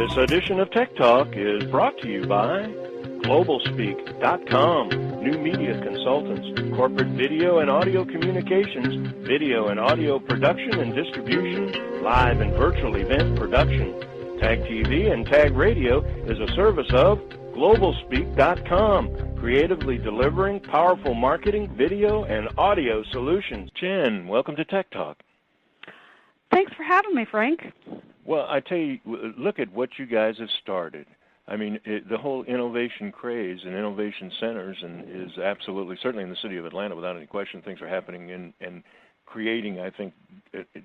This edition of Tech Talk is brought to you by GlobalSpeak.com, new media consultants, corporate video and audio communications, video and audio production and distribution, live and virtual event production. Tag TV and Tag Radio is a service of GlobalSpeak.com, creatively delivering powerful marketing, video, and audio solutions. Jen, welcome to Tech Talk. Thanks for having me, Frank. Well, I tell you, look at what you guys have started. I mean, the whole innovation craze and innovation centers is absolutely, certainly in the city of Atlanta, without any question, things are happening and creating, I think,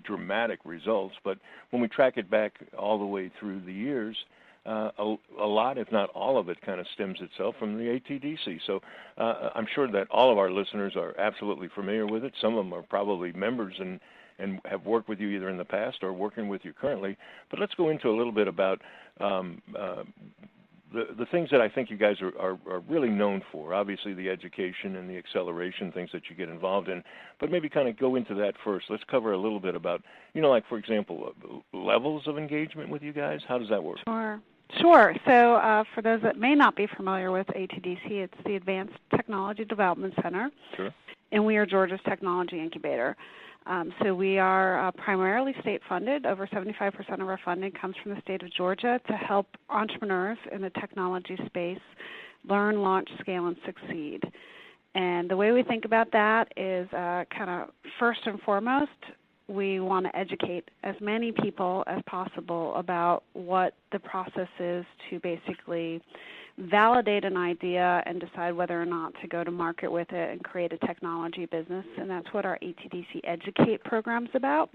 dramatic results. But when we track it back all the way through the years, a lot, if not all of it, kind of stems itself from the ATDC. So I'm sure that all of our listeners are absolutely familiar with it. Some of them are probably members and have worked with you either in the past or working with you currently. But let's go into a little bit about the things that I think you guys are really known for. Obviously the education and the acceleration things that you get involved in, but maybe kind of go into that first. Let's cover a little bit about, like, for example, levels of engagement with you guys. How does that work? Sure. So for those that may not be familiar with ATDC, it's the Advanced Technology Development Center. Sure. And we are Georgia's technology incubator. So we are primarily state-funded. Over 75% of our funding comes from the state of Georgia to help entrepreneurs in the technology space learn, launch, scale, and succeed. And the way we think about that is kind of first and foremost, we want to educate as many people as possible about what the process is to basically validate an idea and decide whether or not to go to market with it and create a technology business, and that's what our ATDC Educate program is about.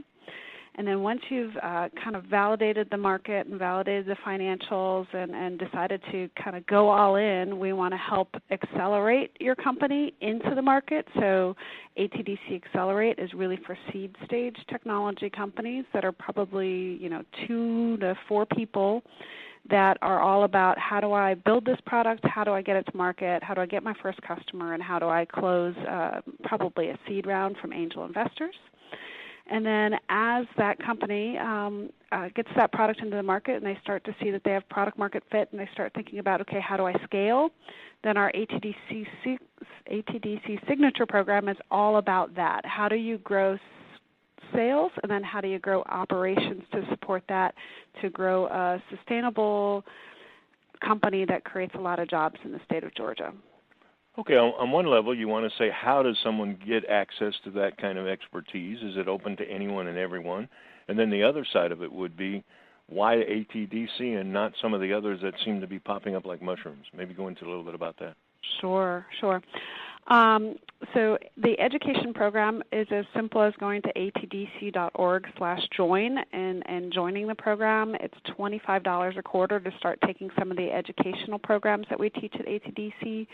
And then once you've kind of validated the market and validated the financials and decided to kind of go all in, we want to help accelerate your company into the market. So ATDC Accelerate is really for seed stage technology companies that are probably 2 to 4 people that are all about how do I build this product, how do I get it to market, how do I get my first customer, and how do I close probably a seed round from angel investors. And then as that company gets that product into the market and they start to see that they have product market fit and they start thinking about, okay, how do I scale, then our ATDC Signature program is all about that. How do you grow sales, and then how do you grow operations to support that, to grow a sustainable company that creates a lot of jobs in the state of Georgia? Okay, on one level, you want to say, how does someone get access to that kind of expertise? Is it open to anyone and everyone? And then the other side of it would be, why ATDC and not some of the others that seem to be popping up like mushrooms? Maybe go into a little bit about that. Sure. So the education program is as simple as going to atdc.org/join and joining the program. It's $25 a quarter to start taking some of the educational programs that we teach at ATDC.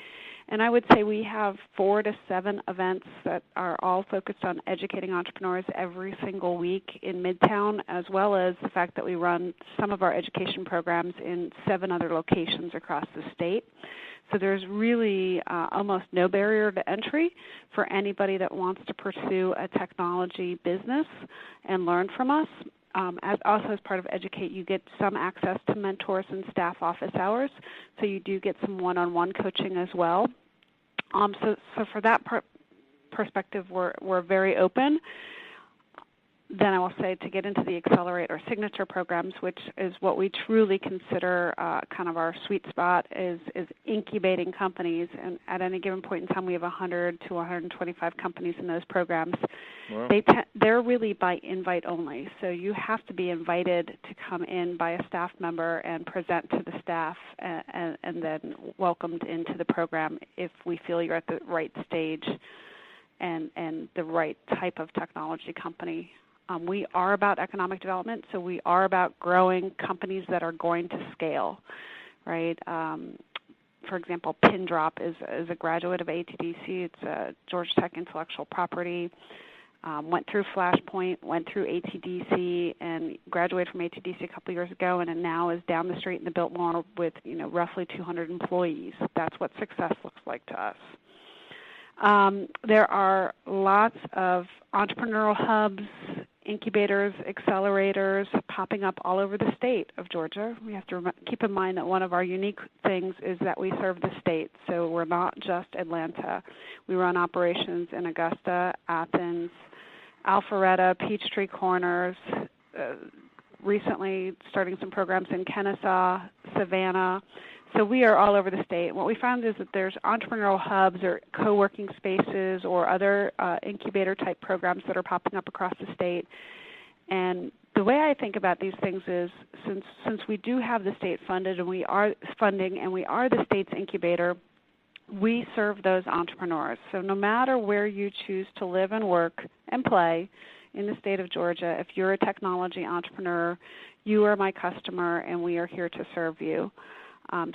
And I would say we have 4 to 7 events that are all focused on educating entrepreneurs every single week in Midtown, as well as the fact that we run some of our education programs in 7 other locations across the state. So there's really almost no barrier to entry for anybody that wants to pursue a technology business and learn from us. Also as part of Educate, you get some access to mentors and staff office hours, so you do get some one-on-one coaching as well. So for that perspective, we're very open. Then I will say, to get into the Accelerate or Signature programs, which is what we truly consider kind of our sweet spot, is incubating companies. And at any given point in time, we have 100 to 125 companies in those programs. Wow. They're really by invite only. So you have to be invited to come in by a staff member and present to the staff and then welcomed into the program if we feel you're at the right stage and the right type of technology company. We are about economic development, so we are about growing companies that are going to scale, right? For example, Pindrop is a graduate of ATDC. It's a Georgia Tech intellectual property, went through Flashpoint, went through ATDC, and graduated from ATDC a couple years ago, and now is down the street in the Biltmore with roughly 200 employees. That's what success looks like to us. There are lots of entrepreneurial hubs incubators, accelerators popping up all over the state of Georgia. We have to keep in mind that one of our unique things is that we serve the state, so we're not just Atlanta. We run operations in Augusta, Athens, Alpharetta, Peachtree Corners, recently starting some programs in Kennesaw, Savannah. So we are all over the state. And what we found is that there's entrepreneurial hubs or co-working spaces or other incubator-type programs that are popping up across the state. And the way I think about these things is since we do have the state funded and we are funding and we are the state's incubator, we serve those entrepreneurs. So no matter where you choose to live and work and play in the state of Georgia, if you're a technology entrepreneur, you are my customer and we are here to serve you.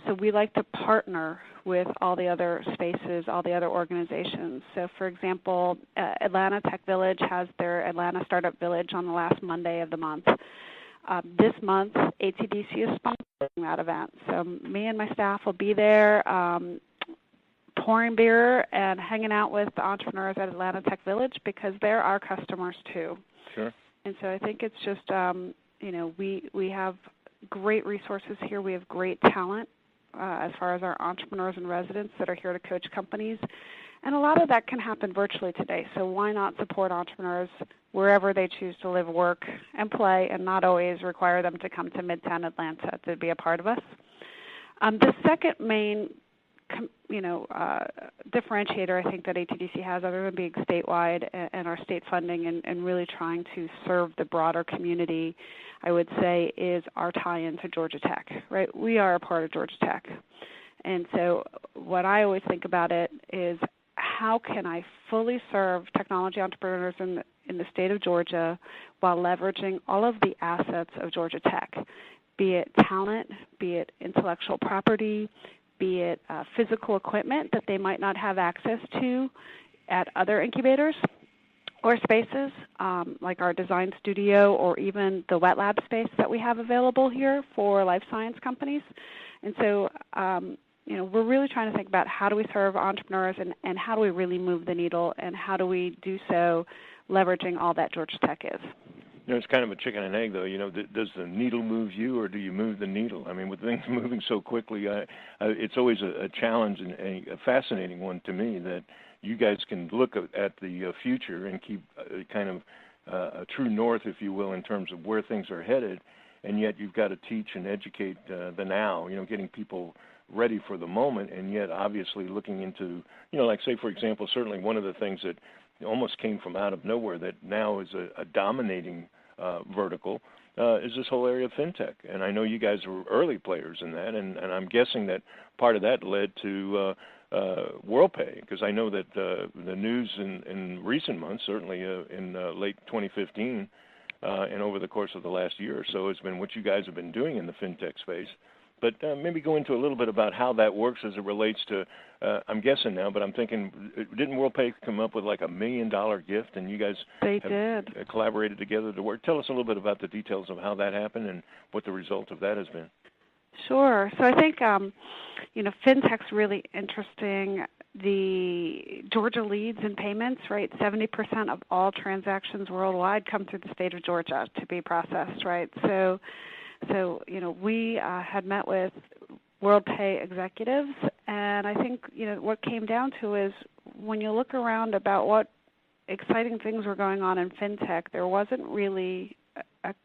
So we like to partner with all the other spaces, all the other organizations. So, for example, Atlanta Tech Village has their Atlanta Startup Village on the last Monday of the month. This month, ATDC is sponsoring that event. So me and my staff will be there pouring beer and hanging out with the entrepreneurs at Atlanta Tech Village because they're our customers too. Sure. And so I think it's just, we have great resources here. We have great talent as far as our entrepreneurs and residents that are here to coach companies. And a lot of that can happen virtually today. So why not support entrepreneurs wherever they choose to live, work, and play, and not always require them to come to Midtown Atlanta to be a part of us. The second main differentiator I think that ATDC has, other than being statewide and our state funding and really trying to serve the broader community, I would say, is our tie-in to Georgia Tech, right? We are a part of Georgia Tech. And so what I always think about it is how can I fully serve technology entrepreneurs in the state of Georgia while leveraging all of the assets of Georgia Tech, be it talent, be it intellectual property, be it physical equipment that they might not have access to at other incubators or spaces, like our design studio or even the wet lab space that we have available here for life science companies. And so, we're really trying to think about how do we serve entrepreneurs and how do we really move the needle and how do we do so leveraging all that Georgia Tech is. It's kind of a chicken and egg, though. Does the needle move you, or do you move the needle? I mean, with things moving so quickly, it's always a challenge and a fascinating one to me that you guys can look at the future and keep kind of a true north, if you will, in terms of where things are headed, and yet you've got to teach and educate the now, getting people ready for the moment, and yet obviously looking into, like, say, for example, certainly one of the things that almost came from out of nowhere that now is a dominating vertical is this whole area of fintech. And I know you guys were early players in that, and I'm guessing that part of that led to WorldPay, because I know that the news in recent months, certainly in late 2015 and over the course of the last year or so, has been what you guys have been doing in the fintech space. But maybe go into a little bit about how that works as it relates to, I'm guessing now, but I'm thinking, didn't WorldPay come up with like $1 million gift, and you guys have collaborated together to work? Tell us a little bit about the details of how that happened and what the result of that has been. Sure. So I think, fintech's really interesting. The Georgia leads in payments, right? 70% of all transactions worldwide come through the state of Georgia to be processed, right? So we had met with WorldPay executives, and I think, what came down to is when you look around about what exciting things were going on in fintech, there wasn't really a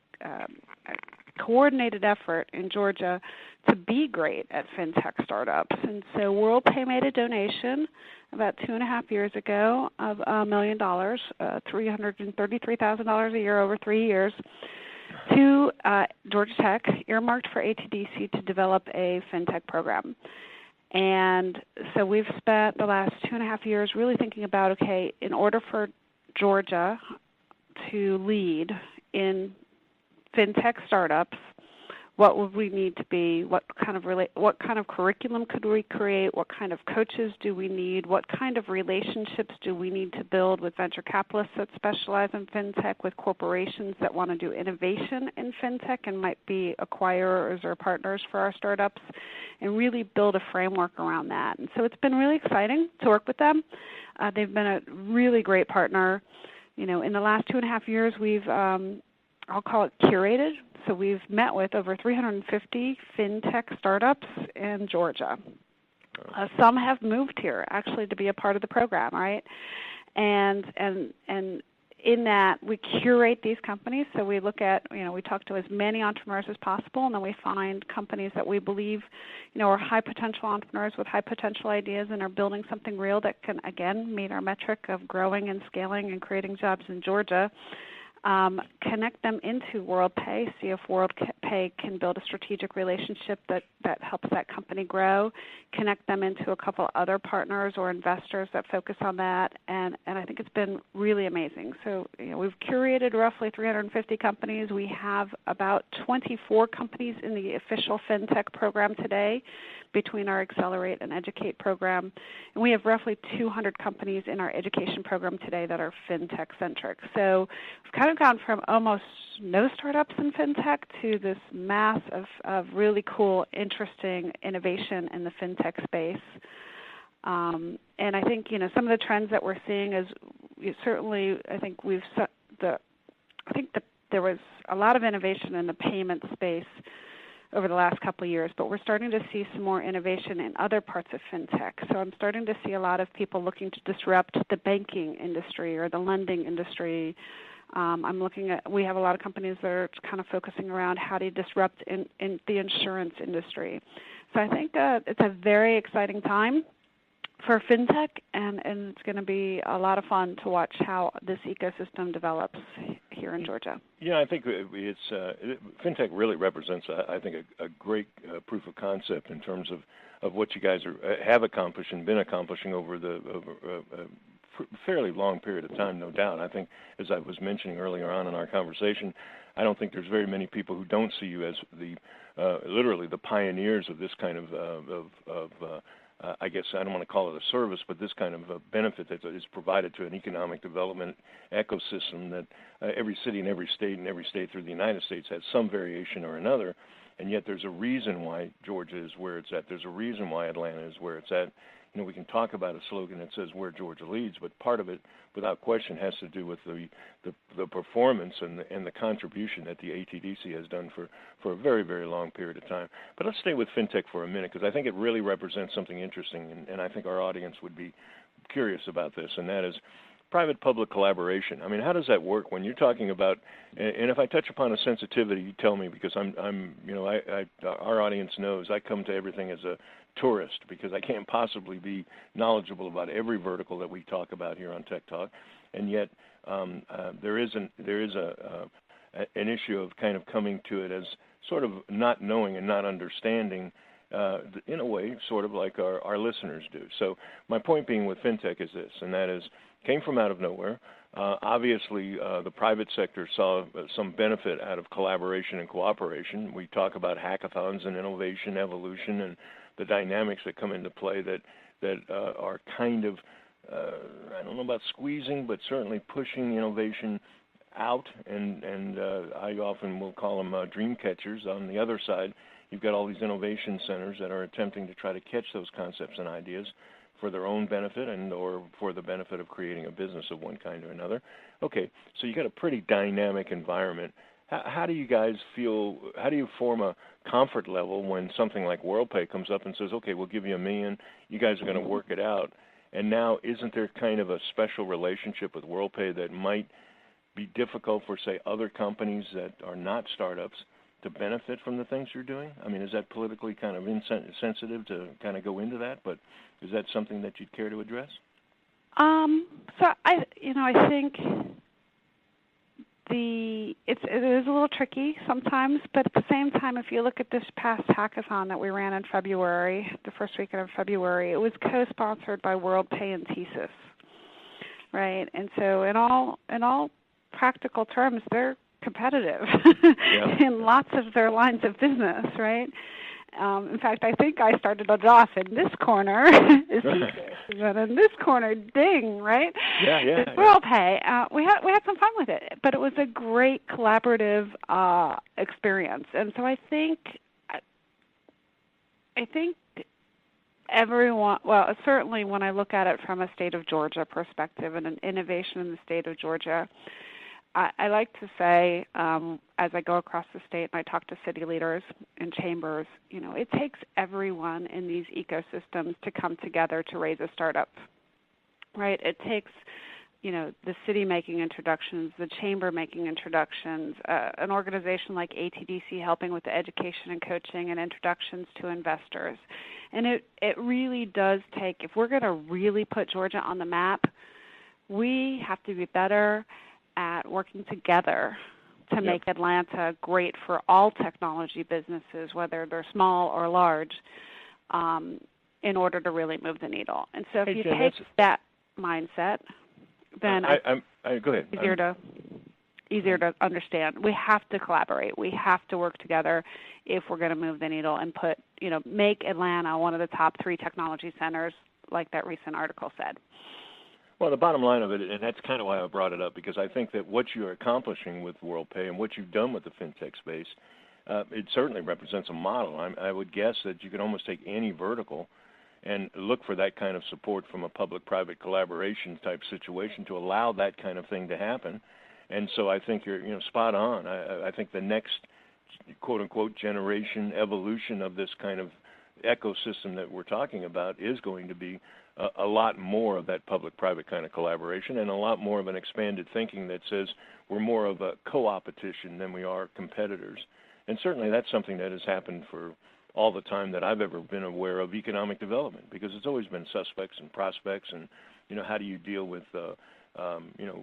coordinated effort in Georgia to be great at fintech startups. And so WorldPay made a donation about 2.5 years ago of $1 million, $333,000 a year over 3 years, to Georgia Tech, earmarked for ATDC to develop a fintech program. And so we've spent the last 2.5 years really thinking about, okay, in order for Georgia to lead in fintech startups, what would we need to be? What kind of curriculum could we create? What kind of coaches do we need? What kind of relationships do we need to build with venture capitalists that specialize in fintech, with corporations that want to do innovation in fintech and might be acquirers or partners for our startups, and really build a framework around that. And so it's been really exciting to work with them. They've been a really great partner. in the last 2.5 years, we've, I'll call it curated. So we've met with over 350 fintech startups in Georgia. Some have moved here actually to be a part of the program, right? And in that, we curate these companies. So we look at, we talk to as many entrepreneurs as possible, and then we find companies that we believe, are high potential entrepreneurs with high potential ideas and are building something real that can, again, meet our metric of growing and scaling and creating jobs in Georgia. Connect them into WorldPay, see if WorldPay can build a strategic relationship that helps that company grow, connect them into a couple other partners or investors that focus on that, and I think it's been really amazing. So we've curated roughly 350 companies. We have about 24 companies in the official FinTech program today between our Accelerate and Educate program, and we have roughly 200 companies in our education program today that are FinTech-centric. So we've kind of gone from almost no startups in FinTech to this mass of really cool, interesting innovation in the FinTech space. And I think, some of the trends that we're seeing is certainly, I think that there was a lot of innovation in the payment space over the last couple of years, but we're starting to see some more innovation in other parts of FinTech. So I'm starting to see a lot of people looking to disrupt the banking industry or the lending industry. We have a lot of companies that are kind of focusing around how to disrupt in the insurance industry. So I think it's a very exciting time for FinTech, and it's going to be a lot of fun to watch how this ecosystem develops here in Georgia. Yeah, I think it's FinTech really represents, I think, a great proof of concept in terms of what you guys have accomplished and been accomplishing over a fairly long period of time, no doubt. I think, as I was mentioning earlier on in our conversation, I don't think there's very many people who don't see you as literally the pioneers of this kind of I guess I don't want to call it a service, but this kind of benefit that is provided to an economic development ecosystem that every city and every state through the United States has some variation or another, and yet there's a reason why Georgia is where it's at. There's a reason why Atlanta is where it's at. We can talk about a slogan that says where Georgia leads, but part of it, without question, has to do with the performance and the contribution that the ATDC has done for a very, very long period of time. But let's stay with FinTech for a minute, because I think it really represents something interesting, and I think our audience would be curious about this, and that is private-public collaboration. I mean, how does that work when you're talking about? And if I touch upon a sensitivity, you tell me, because our audience knows I come to everything as a tourist because I can't possibly be knowledgeable about every vertical that we talk about here on Tech Talk, and yet there is an issue of kind of coming to it as sort of not knowing and not understanding. In a way, sort of like our listeners do. So my point being with FinTech is this, and that is, came from out of nowhere. Obviously, the private sector saw some benefit out of collaboration and cooperation. We talk about hackathons and innovation, evolution, and the dynamics that come into play that are kind of, I don't know about squeezing, but certainly pushing innovation out, and I often will call them dream catchers. On the other side, you've got all these innovation centers that are attempting to try to catch those concepts and ideas for their own benefit and or for the benefit of creating a business of one kind or another. Okay, so you got a pretty dynamic environment. How do you guys feel, how do you form a comfort level when something like WorldPay comes up and says, okay, we'll give you $1 million, you guys are going to work it out, and now isn't there kind of a special relationship with WorldPay that might be difficult for, say, other companies that are not startups to benefit from the things you're doing? I mean, is that politically kind of insensitive to kind of go into that, but is that something that you'd care to address? So I think it is a little tricky sometimes, but at the same time, if you look at this past hackathon that we ran in February, the first weekend of February, it was co-sponsored by WorldPay and TSYS, right? And so in all practical terms, they're competitive in lots of their lines of business, right? In fact, I think I started it off in this corner, and in this corner, ding, right? Yeah. WorldPay. We had some fun with it, but it was a great collaborative experience, and so I think everyone, well, certainly when I look at it from a state of Georgia perspective and an innovation in the state of Georgia, I like to say, as I go across the state and I talk to city leaders and chambers, it takes everyone in these ecosystems to come together to raise a startup, right? It takes, the city making introductions, the chamber making introductions, an organization like ATDC helping with the education and coaching and introductions to investors. And it really does take, if we're going to really put Georgia on the map, we have to be better at working together to make Atlanta great for all technology businesses, whether they're small or large, in order to really move the needle. And so if you take that mindset, then go ahead. Easier to understand. We have to collaborate. We have to work together if we're going to move the needle and make Atlanta one of the top 3 technology centers, like that recent article said. Well, the bottom line of it, and that's kind of why I brought it up, because I think that what you're accomplishing with WorldPay and what you've done with the fintech space, it certainly represents a model. I would guess that you can almost take any vertical and look for that kind of support from a public-private collaboration type situation to allow that kind of thing to happen. And so I think you're spot on. I think the next quote-unquote generation evolution of this kind of ecosystem that we're talking about is going to be a lot more of that public-private kind of collaboration and a lot more of an expanded thinking that says we're more of a co-opetition than we are competitors. And certainly that's something that has happened for all the time that I've ever been aware of economic development, because it's always been suspects and prospects and, how do you deal with,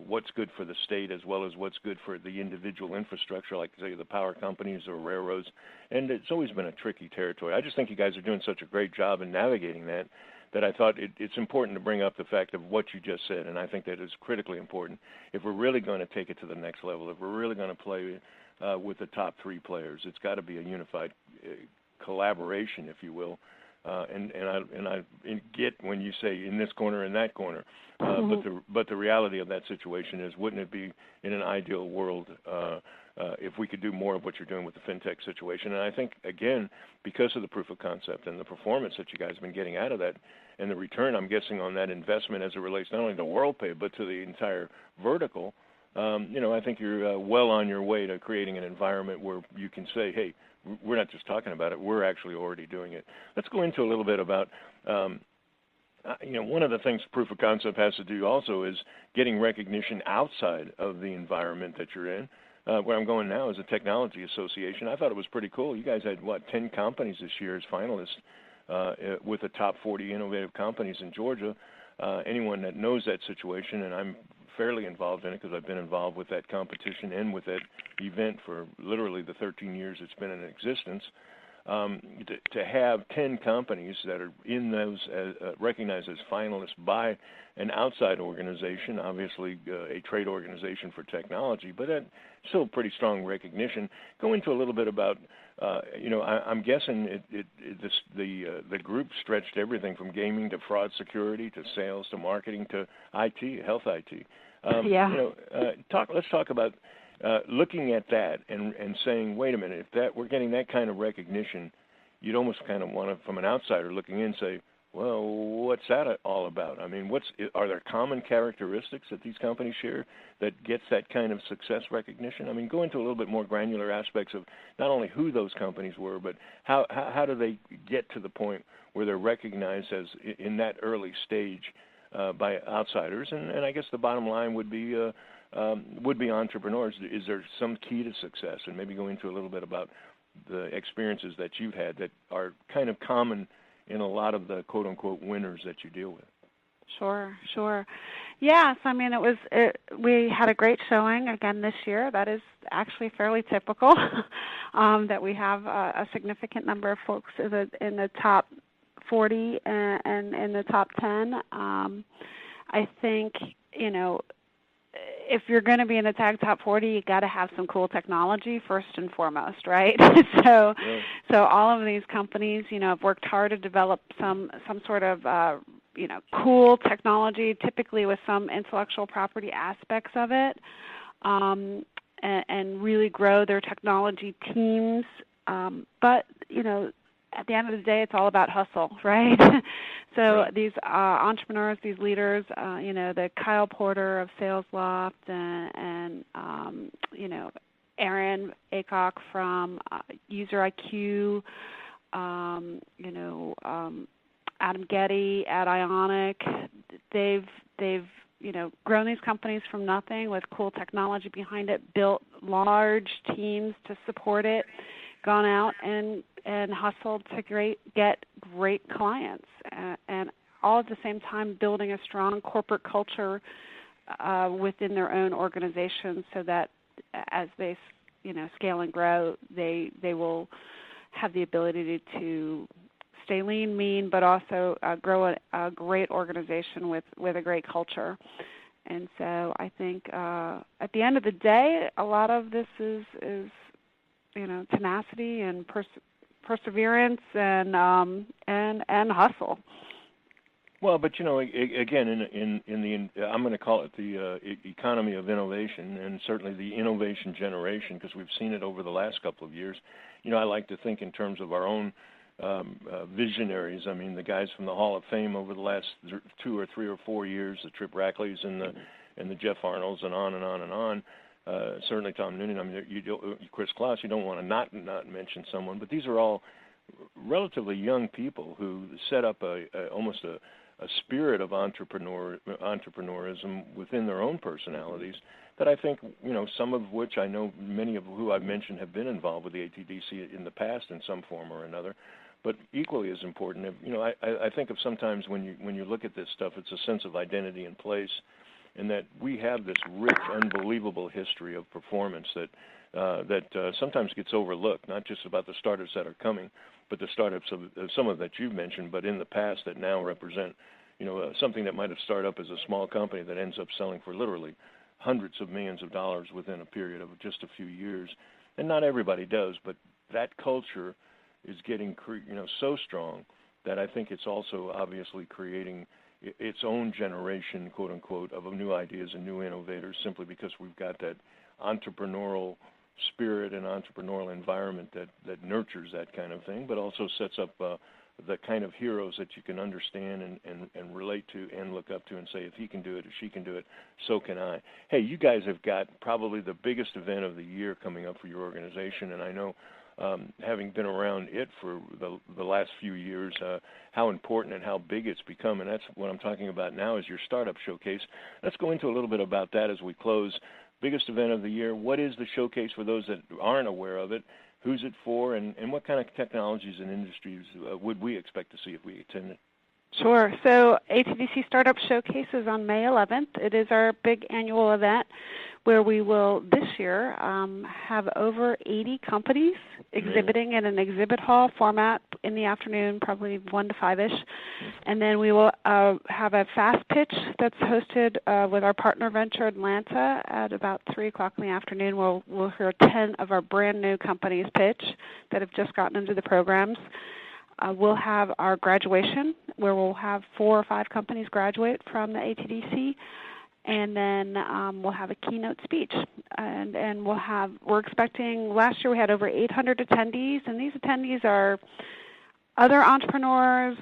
what's good for the state as well as what's good for the individual infrastructure, like, say, the power companies or railroads. And it's always been a tricky territory. I just think you guys are doing such a great job in navigating that I thought it's important to bring up the fact of what you just said, and I think that is critically important. If we're really going to take it to the next level, if we're really going to play with the top 3 players, it's got to be a unified collaboration, if you will. And I get when you say in this corner and that corner, but the reality of that situation is, wouldn't it be in an ideal world if we could do more of what you're doing with the fintech situation? And I think, again, because of the proof of concept and the performance that you guys have been getting out of that, and the return, I'm guessing, on that investment as it relates not only to WorldPay but to the entire vertical, I think you're well on your way to creating an environment where you can say, hey, we're not just talking about it, we're actually already doing it. Let's go into a little bit about, one of the things proof of concept has to do also is getting recognition outside of the environment that you're in. Where I'm going now is a technology association. I thought it was pretty cool. You guys had, 10 companies this year as finalists with the top 40 innovative companies in Georgia. Anyone that knows that situation, and I'm fairly involved in it because I've been involved with that competition and with that event for literally the 13 years it's been in existence, to have 10 companies that are in those recognized as finalists by an outside organization, obviously a trade organization for technology, but that's still pretty strong recognition. Go into a little bit about, I'm guessing the group stretched everything from gaming to fraud security to sales to marketing to IT, health IT. Let's talk about looking at that and saying, wait a minute, if we're getting that kind of recognition, you'd almost kind of want to, from an outsider looking in, say, well, what's that all about? I mean, are there common characteristics that these companies share that gets that kind of success recognition? I mean, go into a little bit more granular aspects of not only who those companies were, but how do they get to the point where they're recognized as in that early stage by outsiders? And I guess the bottom line would be entrepreneurs. Is there some key to success? And maybe go into a little bit about the experiences that you've had that are kind of common in a lot of the quote-unquote winners that you deal with. Sure. Yes, I mean, we had a great showing again this year. That is actually fairly typical, that we have a significant number of folks in the top 40 and in the top 10. I think, if you're going to be in the tag top 40, you got to have some cool technology first and foremost, right? So all of these companies, have worked hard to develop some sort of, cool technology, typically with some intellectual property aspects of it, and really grow their technology teams. But at the end of the day, it's all about hustle, right? So these entrepreneurs, these leaders, the Kyle Porter of Sales Loft and Aaron Aycock from User IQ, Adam Getty at Ionic, they've grown these companies from nothing with cool technology behind it, built large teams to support it, gone out and hustled to get great clients, and all at the same time building a strong corporate culture within their own organization, so that as they scale and grow, they will have the ability to stay lean, mean, but also grow a great organization with a great culture. And so I think at the end of the day, a lot of this is tenacity and perseverance and hustle. Well, but again, in the I'm going to call it the economy of innovation, and certainly the innovation generation, because we've seen it over the last couple of years. I like to think in terms of our own visionaries. I mean, the guys from the Hall of Fame over the last 2 or 3 or 4 years, the Trip Rackleys and the Jeff Arnolds, and on and on and on. Certainly Tom Noonan. I mean, Chris Kloss. You don't want to not mention someone, but these are all relatively young people who set up almost a spirit of entrepreneurism within their own personalities that I think, some of which I know many of who I've mentioned have been involved with the ATDC in the past in some form or another. But equally as important, I think of sometimes when you look at this stuff, it's a sense of identity and place, and that we have this rich, unbelievable history of performance that sometimes gets overlooked, not just about the startups that are coming, but the startups of some of that you've mentioned, but in the past that now represent, something that might have started up as a small company that ends up selling for literally hundreds of millions of dollars within a period of just a few years. And not everybody does, but that culture is getting so strong that I think it's also obviously creating its own generation, quote unquote, of new ideas and new innovators, simply because we've got that entrepreneurial spirit and entrepreneurial environment that nurtures that kind of thing, but also sets up the kind of heroes that you can understand and relate to and look up to and say, if he can do it, if she can do it, so can I. Hey, you guys have got probably the biggest event of the year coming up for your organization, and I know, having been around it for the last few years, how important and how big it's become, and that's what I'm talking about now is your Startup Showcase. Let's go into a little bit about that as we close. Biggest event of the year. What is the showcase for those that aren't aware of it? Who's it for, and what kind of technologies and industries would we expect to see if we attended? Sure. So ATDC Startup Showcase is on May 11th. It is our big annual event where we will, this year, have over 80 companies exhibiting in an exhibit hall format in the afternoon, probably 1 to 5-ish. And then we will have a fast pitch that's hosted with our partner venture Atlanta at about 3 o'clock in the afternoon. We'll hear 10 of our brand new companies pitch that have just gotten into the programs. We'll have our graduation where we'll have 4 or 5 companies graduate from the ATDC. And then we'll have a keynote speech, and we're expecting. Last year we had over 800 attendees, and these attendees are other entrepreneurs.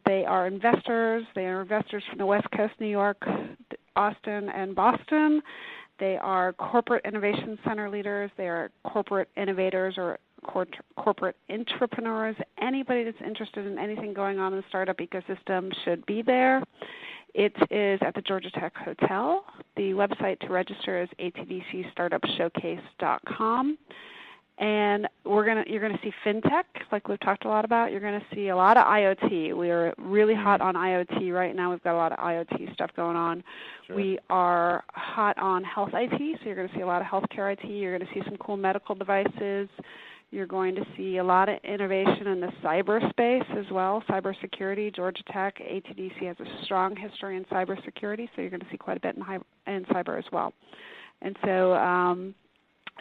They are investors. They are investors from the West Coast, New York, Austin, and Boston. They are corporate innovation center leaders. They are corporate innovators or corporate entrepreneurs. Anybody that's interested in anything going on in the startup ecosystem should be there. It is at the Georgia Tech Hotel. The website to register is atdcstartupshowcase.com. And you're going to see fintech, like we've talked a lot about. You're going to see a lot of IoT. We are really hot on IoT right now. We've got a lot of IoT stuff going on. Sure. We are hot on health IT, so you're going to see a lot of healthcare IT. You're going to see some cool medical devices. You're going to see a lot of innovation in the cyberspace as well, cybersecurity. Georgia Tech, ATDC has a strong history in cybersecurity, so you're going to see quite a bit in cyber as well. And so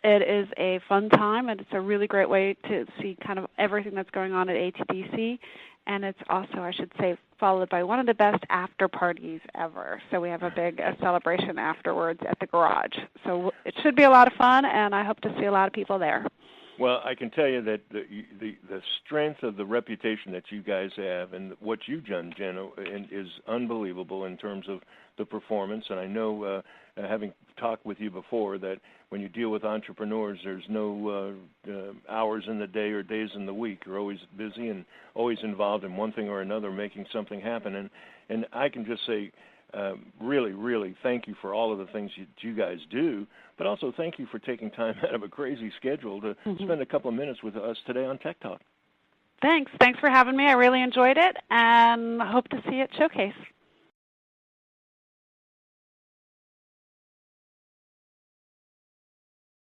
it is a fun time, and it's a really great way to see kind of everything that's going on at ATDC. And it's also, I should say, followed by one of the best after parties ever. So we have a big celebration afterwards at the garage. So it should be a lot of fun, and I hope to see a lot of people there. Well, I can tell you that the strength of the reputation that you guys have and what you've done, Jen, is unbelievable in terms of the performance. And I know, having talked with you before, that when you deal with entrepreneurs, there's no hours in the day or days in the week. You're always busy and always involved in one thing or another, making something happen. And I can just say, really, really thank you for all of the things you guys do, but also thank you for taking time out of a crazy schedule to spend a couple of minutes with us today on Tech Talk. Thanks. Thanks for having me. I really enjoyed it, and hope to see you at Showcase.